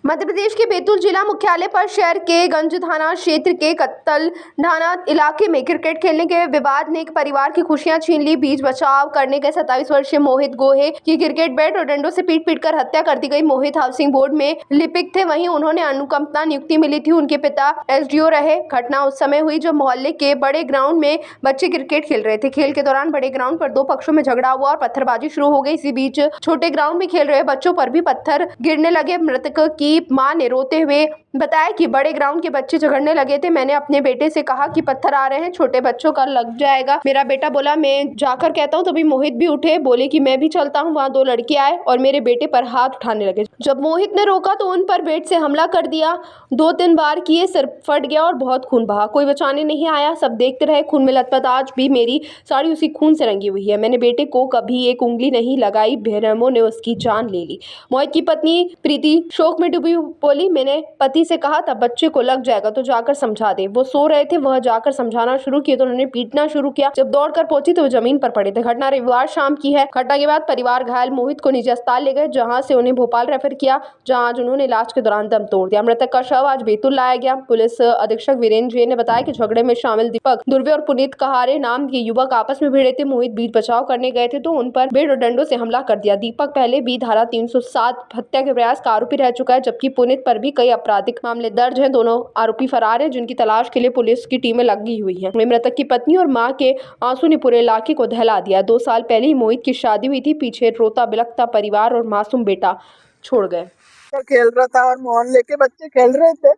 मध्य प्रदेश के बैतूल जिला मुख्यालय पर शहर के गंज थाना क्षेत्र के कत्तल ढाना इलाके में क्रिकेट खेलने के विवाद ने एक परिवार की खुशियां छीन ली। बीच बचाव करने गए 27 वर्षीय मोहित गोहे की क्रिकेट बैट और डंडों से पीट कर हत्या कर दी गई। मोहित हाउसिंग बोर्ड में लिपिक थे, वहीं उन्होंने अनुकंपा नियुक्ति मिली थी। उनके पिता एसडीओ रहे। घटना उस समय हुई जब मोहल्ले के बड़े ग्राउंड में बच्चे क्रिकेट खेल रहे थे। खेल के दौरान बड़े ग्राउंड पर दो पक्षों में झगड़ा हुआ और पत्थरबाजी शुरू हो गई। इसी बीच छोटे ग्राउंड में खेल रहे बच्चों पर भी पत्थर गिरने लगे। मृतक की मां ने रोते हुए बताया कि बड़े ग्राउंड के बच्चे झगड़ने लगे थे। मैंने अपने बेटे से कहा कि पत्थर आ रहे हैं, छोटे बच्चों का लग जाएगा। मेरा बेटा बोला मैं जाकर कहता हूं। तभी मोहित भी उठे, बोले कि मैं भी चलता हूं। वहां दो लड़के आए और मेरे बेटे पर हाथ उठाने लगे। जब मोहित ने रोका तो उन पर बेट से हमला कर दिया। 2-3 बार किए, सिर फट गया और बहुत खून बहा। कोई बचाने नहीं आया, सब देखते रहे। खून में लथपथ आज भी मेरी साड़ी उसी खून से रंगी हुई है। मैंने बेटे को कभी एक उंगली नहीं लगाई, बेरहमों ने उसकी जान ले ली। मोहित की पत्नी प्रीति शोक में डूबी बोली, मैंने पति से कहा था बच्चे को लग जाएगा तो जाकर समझा दे। वो सो रहे थे, वह जाकर समझाना शुरू किया तो उन्होंने पीटना शुरू किया। जब दौड़कर पहुंची तो वो जमीन पर पड़े थे। घटना रविवार शाम की है। घटना के बाद परिवार घायल मोहित को निजी अस्पताल ले गए, जहां से उन्हें भोपाल रेफर किया, जहां आज उन्होंने इलाज के दौरान दम तोड़ दिया। मृतक का शव आज बैतूल लाया गया। पुलिस अधीक्षक वीरेंद्र जैन ने बताया कि झगड़े में शामिल दीपक दुर्वे और पुनीत कहारे नाम के युवक आपस में भिड़े थे। मोहित बीच बचाव करने गए थे तो उन पर बेट और डंडों से हमला कर दिया। दीपक पहले भी धारा 307 हत्या के प्रयास का आरोपी रह चुका है, जबकि पुनीत पर भी कई आपराधिक मामले दर्ज हैं। दोनों आरोपी फरार हैं, जिनकी तलाश के लिए पुलिस की टीमें लगी हुई हैं। मृतक की पत्नी और मां के आंसू ने पूरे इलाके को दहला दिया। 2 साल पहले ही मोहित की शादी हुई थी। पीछे रोता बिलखता परिवार और मासूम बेटा छोड़ गए। खेल रहा था और मोहल्ले के बच्चे खेल रहे थे,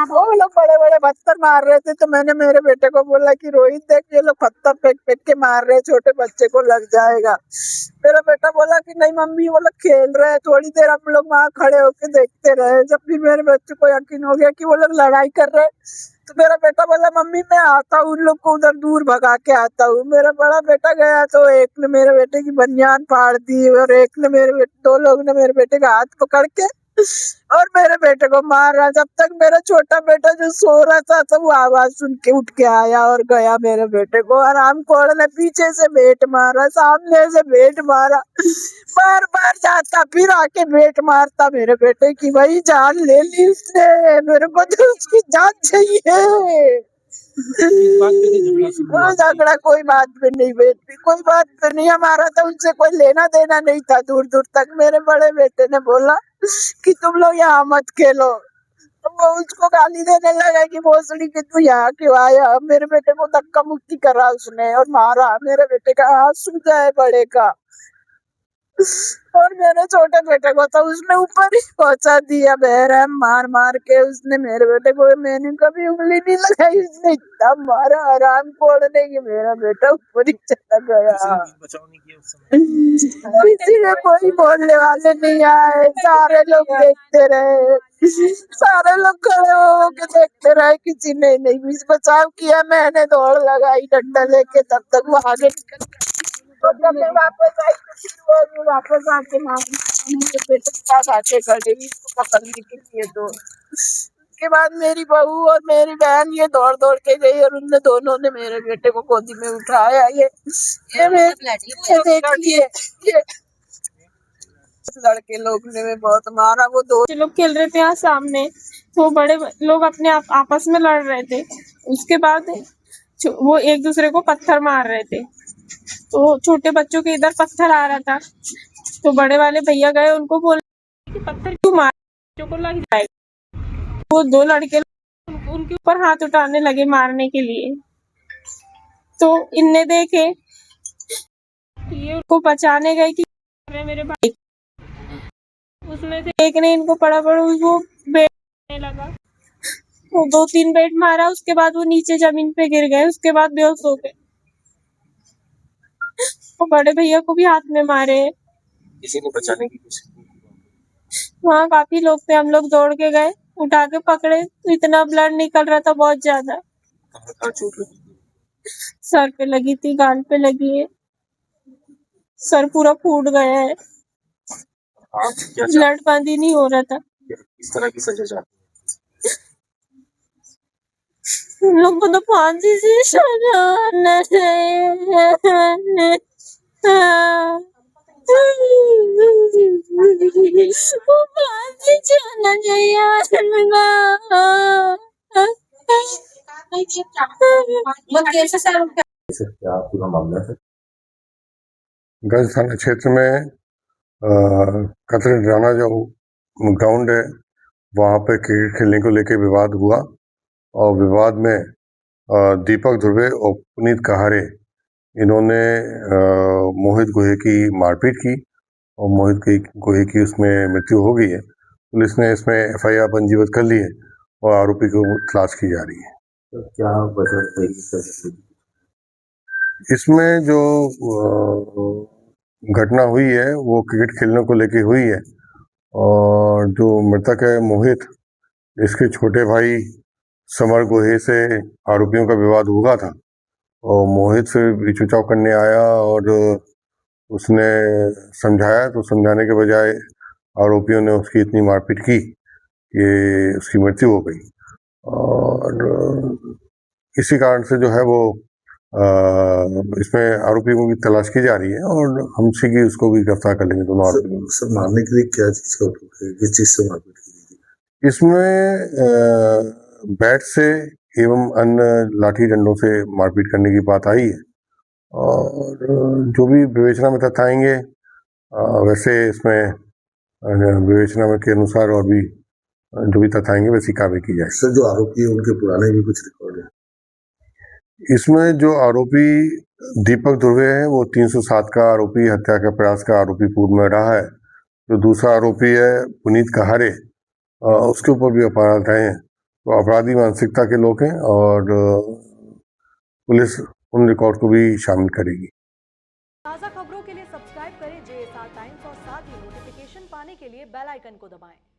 वो लोग बड़े बड़े पत्थर मार रहे थे। तो मैंने मेरे बेटे को बोला कि रोहित देख, ये लोग पत्थर फेंक फेंक के मार रहे हैं, छोटे बच्चे को लग जाएगा। मेरा बेटा बोला कि नहीं मम्मी, वो लोग खेल रहे हैं। थोड़ी देर हम लोग वहाँ खड़े होके देखते रहे। जब भी मेरे बच्चे को यकीन हो गया कि वो लोग लड़ाई कर रहे तो मेरा बेटा बोला मम्मी मैं आता हूँ, उन लोग को उधर दूर भगा के आता हूँ। मेरा बड़ा बेटा गया तो एक ने मेरे बेटे की बनियान फाड़ दी और एक ने दो लोग ने मेरे बेटे का हाथ पकड़ के और मेरे बेटे को मारा। जब तक मेरा छोटा बेटा जो सो रहा था तो वो आवाज सुन के उठ के आया और गया मेरे बेटे को। आराम खोड़ ने पीछे से बेट मारा, सामने से बेट मारा, बार बार जाता फिर आके बेट मारता मेरे बेटे की। वही जान ले ली उसने, मेरे को तो उसकी जान चाहिए। झगड़ा कोई बात पे नहीं बेटी, कोई बात पे नहीं। हमारा तो उनसे कोई लेना देना नहीं था दूर दूर तक। मेरे बड़े बेटे ने बोला कि तुम लोग यहाँ मत खेलो, तो वो उसको गाली देने लगा कि भोसड़ी कि तू यहाँ क्यों आया। मेरे बेटे को धक्का मुक्की करा उसने और मारा। मेरे बेटे का हाथ सूज है बड़े का, और मेरे छोटे बेटे को तो उसने ऊपर ही पहुंचा दिया। बहरम मार मार के उसने मेरे बेटे को, मैंने कभी उंगली नहीं लगाई, उसने इतना मारा आराम खोड़ने की मेरा बेटा ऊपर ही चला गया। किसी ने कोई बोलने वाले नहीं आए, सारे लोग देखते रहे, सारे लोग खड़े हो के देखते रहे, किसी ने नहीं बचाव किया। मैंने दौड़ लगाई डंडा लेके, तब तक वो आगे निकल गया। तो जब मैं वापस आई तो फिर वो वापस आके मेरे बेटे के पास आके खड़े इसको पकड़ने के लिए। तो उसके बाद मेरी बहू और मेरी बहन ये दौड़ दौड़ के गई और उन दोनों ने मेरे बेटे को गोदी में उठाया। ये देखिए, ये लड़के लोग ने बहुत मारा। वो दो लोग खेल रहे थे यहाँ सामने, तो बड़े लोग अपने आपस में लड़ रहे थे। उसके बाद वो एक दूसरे को पत्थर मार रहे थे, तो छोटे बच्चों के इधर पत्थर आ रहा था, तो बड़े वाले भैया गए, उनको बोला कि पत्थर क्यों मार, बच्चों को लग जाएगा। वो दो लड़के उनके ऊपर हाथ उठाने लगे मारने के लिए, तो इनने देखे, ये उनको बचाने गए कि मेरे भाई, उसमें से एक ने इनको पड़ा वो बेटने लगा। वो 2-3 बेट मारा, उसके बाद वो नीचे जमीन पे गिर गए, उसके बाद बेहोश हो गए। वो बड़े भैया को भी हाथ में मारे। किसी ने बचाने की कोशिश की? वहाँ काफी लोग थे, हम लोग दौड़ के गए, उठा के पकड़े तो इतना ब्लड निकल रहा था, बहुत ज्यादा। चोट लगी? सर पे लगी थी, गाल पे लगी है, सर पूरा फूट गया है, ब्लड बंद ही नहीं हो रहा था। किस तरह की सजा चाहते हैं? उन लोग को तो फांसी से सजा होना चाहिए। वो फांसी जाना चाहिए सर क्या पूरा मामला है? गंज थाना क्षेत्र में कतरे राना जो ग्राउंड है वहाँ पे क्रिकेट खेलने को लेके विवाद हुआ और विवाद में दीपक ध्रुवे और पुनीत कहारे इन्होंने मोहित गोहे की मारपीट की और मोहित गोहे की उसमें मृत्यु हो गई है। पुलिस ने इसमें एफआईआर पंजीबद्ध कर ली है और आरोपी को तलाश की जा रही है। तो क्या वजह है सर? इसमें जो घटना हुई है वो क्रिकेट खेलने को लेके हुई है और जो मृतक है मोहित, इसके छोटे भाई समर गोहे से आरोपियों का विवाद हुआ था और मोहित से बीच-उचाव करने आया और उसने समझाया तो समझाने के बजाय आरोपियों ने उसकी इतनी मारपीट की कि उसकी मृत्यु हो गई और इसी कारण से जो है वो इसमें आरोपियों की तलाश की जा रही है और हम शीघ्र ही उसको भी गिरफ्तार कर लेंगे दोनों आरोपियों को। सर मारने के लिए क्या चीज का उपयोग है? किस चीज से मारपीट की गई? इसमें बैट से एवं अन्य लाठी डंडों से मारपीट करने की बात आई है और जो भी विवेचना में तथ्य आएंगे वैसे इसमें विवेचना में के अनुसार और भी जो भी तथ्य आएंगे वैसी कार्रवाई की जाएगी। सर जो आरोपी है उनके पुराने भी कुछ रिकॉर्ड है? इसमें जो आरोपी दीपक ध्रुवे है वो 307 का आरोपी, हत्या का प्रयास का आरोपी पूर्व में रहा है। जो दूसरा आरोपी है पुनीत कहारे, उसके ऊपर भी अपराध रहे हैं। तो अपराधी मानसिकता के लोग हैं और पुलिस उन रिकॉर्ड को भी शामिल करेगी। ताज़ा खबरों के लिए सब्सक्राइब करें JSR टाइम्स और साथ ही नोटिफिकेशन पाने के लिए बेल आइकन को दबाएं।